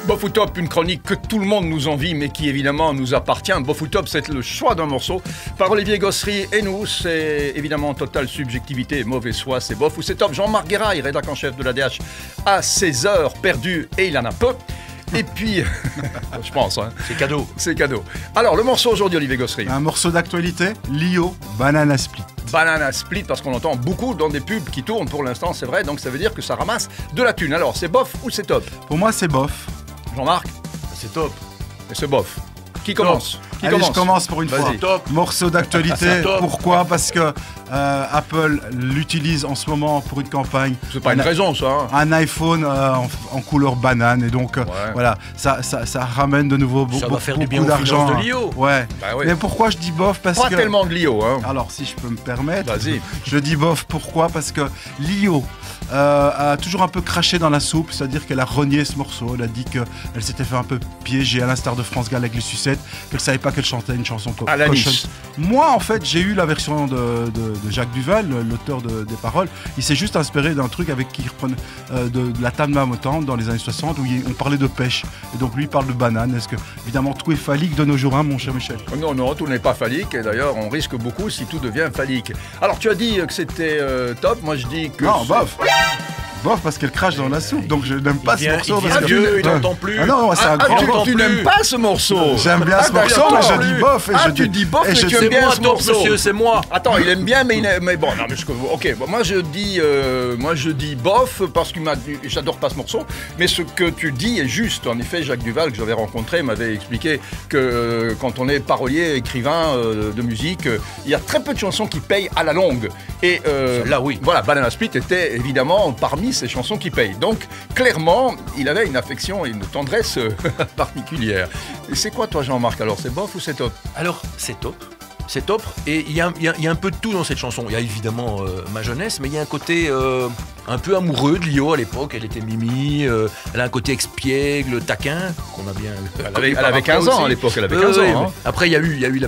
Bof ou Top, une chronique que tout le monde nous envie, mais qui évidemment nous appartient. Bof ou Top, c'est le choix d'un morceau par Olivier Gossery et nous. C'est évidemment totale subjectivité, mauvaise foi, c'est bof ou c'est top. Jean-Marc Guéraille, rédacteur en chef de l'ADH, a ses heures perdues et il en a peu. Et puis, je pense, hein. C'est cadeau. C'est cadeau. Alors, le morceau aujourd'hui, Olivier Gossery. Un morceau d'actualité, Lio, Banana Split. Banana Split, parce qu'on entend beaucoup dans des pubs qui tournent pour l'instant, c'est vrai, donc ça veut dire que ça ramasse de la thune. Alors, c'est bof ou c'est top? Pour moi, c'est bof. Jean-Marc? C'est top. Et c'est bof. Qui commence? Qui Allez, commence? je commence pour une fois. Top. Morceau d'actualité. Top. Pourquoi? Parce que Apple l'utilise en ce moment pour une campagne. C'est pas une raison, ça. Hein. Un iPhone en couleur banane. Et donc, voilà, ça ramène de nouveau Ça beaucoup va faire du bien aux d'argent. finances de Lio. Ouais. Bah oui. Mais pourquoi je dis bof? Parce Pas que... tellement de Lio, hein. Alors, si je peux me permettre, Vas-y. je dis bof. Pourquoi? Parce que Lio a toujours un peu craché dans la soupe, c'est-à-dire qu'elle a renié ce morceau. Elle a dit qu'elle s'était fait un peu piéger, à l'instar de France Gall avec les sucettes, qu'elle savait pas qu'elle chantait une chanson À la cochonne. niche. Moi, en fait, j'ai eu la version de Jacques Duvall, l'auteur des paroles. Il s'est juste inspiré d'un truc avec qui il reprenait de la table mammotante dans les années 60, où on parlait de pêche. Et donc, lui, il parle de banane. Est-ce que, évidemment, tout est phallique de nos jours, hein, mon cher Michel? Non, non, tout n'est pas phallique, et d'ailleurs, on risque beaucoup si tout devient phallique. Alors, tu as dit que c'était top, moi je dis que... Non, bof. Bof, parce qu'elle crache dans la soupe, donc je n'aime pas ce morceau. Il parce devient que- vieux, il n'entend plus. Ah non, c'est un grand tu, bof. tu n'aimes pas ce morceau? J'aime bien ce morceau, mais je dis bof. Et tu dis bof, mais tu aimes C'est bien moi, ce top, morceau. monsieur, c'est moi. Attends, il aime bien, mais bon, non, mais ok, bon, moi je dis bof parce que j'adore pas ce morceau, mais ce que tu dis est juste. En effet, Jacques Duvall, que j'avais rencontré, m'avait expliqué que quand on est parolier, écrivain de musique, il y a très peu de chansons qui payent à la longue. Et Là, oui. voilà, Banana Split était évidemment parmi ces chansons qui payent. Donc, clairement, il avait une affection et une tendresse particulière. Et c'est quoi, toi, Jean-Marc, alors? C'est bof ou c'est top? Alors, c'est top. C'est top. Et il y a un peu de tout dans cette chanson. Il y a évidemment ma jeunesse, mais il y a un côté un peu amoureux de Lio à l'époque. Elle était Mimi. Elle a un côté expiègle, taquin, qu'on a bien. Elle avait 15 ans à l'époque, elle avait 15 ans. Hein. Après, il y a eu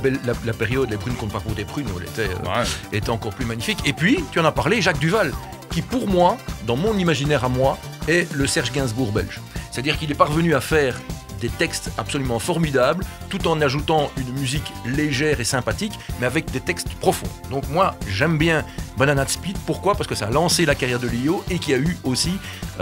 la période, les prunes contre parcours des prunes, où elle était encore plus magnifique. Et puis, tu en as parlé, Jacques Duvall, qui pour moi, dans mon imaginaire à moi, est le Serge Gainsbourg belge. C'est-à-dire qu'il est parvenu à faire des textes absolument formidables, tout en ajoutant une musique légère et sympathique, mais avec des textes profonds. Donc moi, j'aime bien Banana Split. Pourquoi? Parce que ça a lancé la carrière de Lio et qui a eu aussi,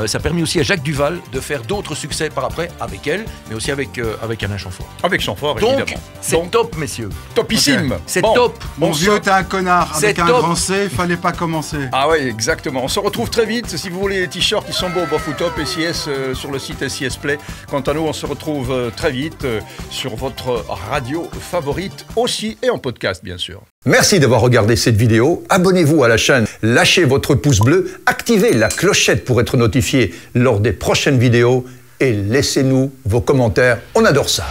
ça a permis aussi à Jacques Duvall de faire d'autres succès par après, avec elle, mais aussi avec Alain Chamfort. Avec Chamfort, Donc, évidemment. c'est top, messieurs. Topissime. C'est Bon. top. Mon vieux, t'es un connard. C'est Avec un top. grand C, fallait pas commencer. Ah oui, exactement. On se retrouve très vite. Si vous voulez les t-shirts, ils sont beaux, bof ou top, SIS sur le site SIS Play. Quant à nous, on se retrouve très vite sur votre radio favorite aussi et en podcast, bien sûr. Merci d'avoir regardé cette vidéo. Abonnez-vous à la chaîne, lâchez votre pouce bleu, activez la clochette pour être notifié lors des prochaines vidéos et laissez-nous vos commentaires. On adore ça.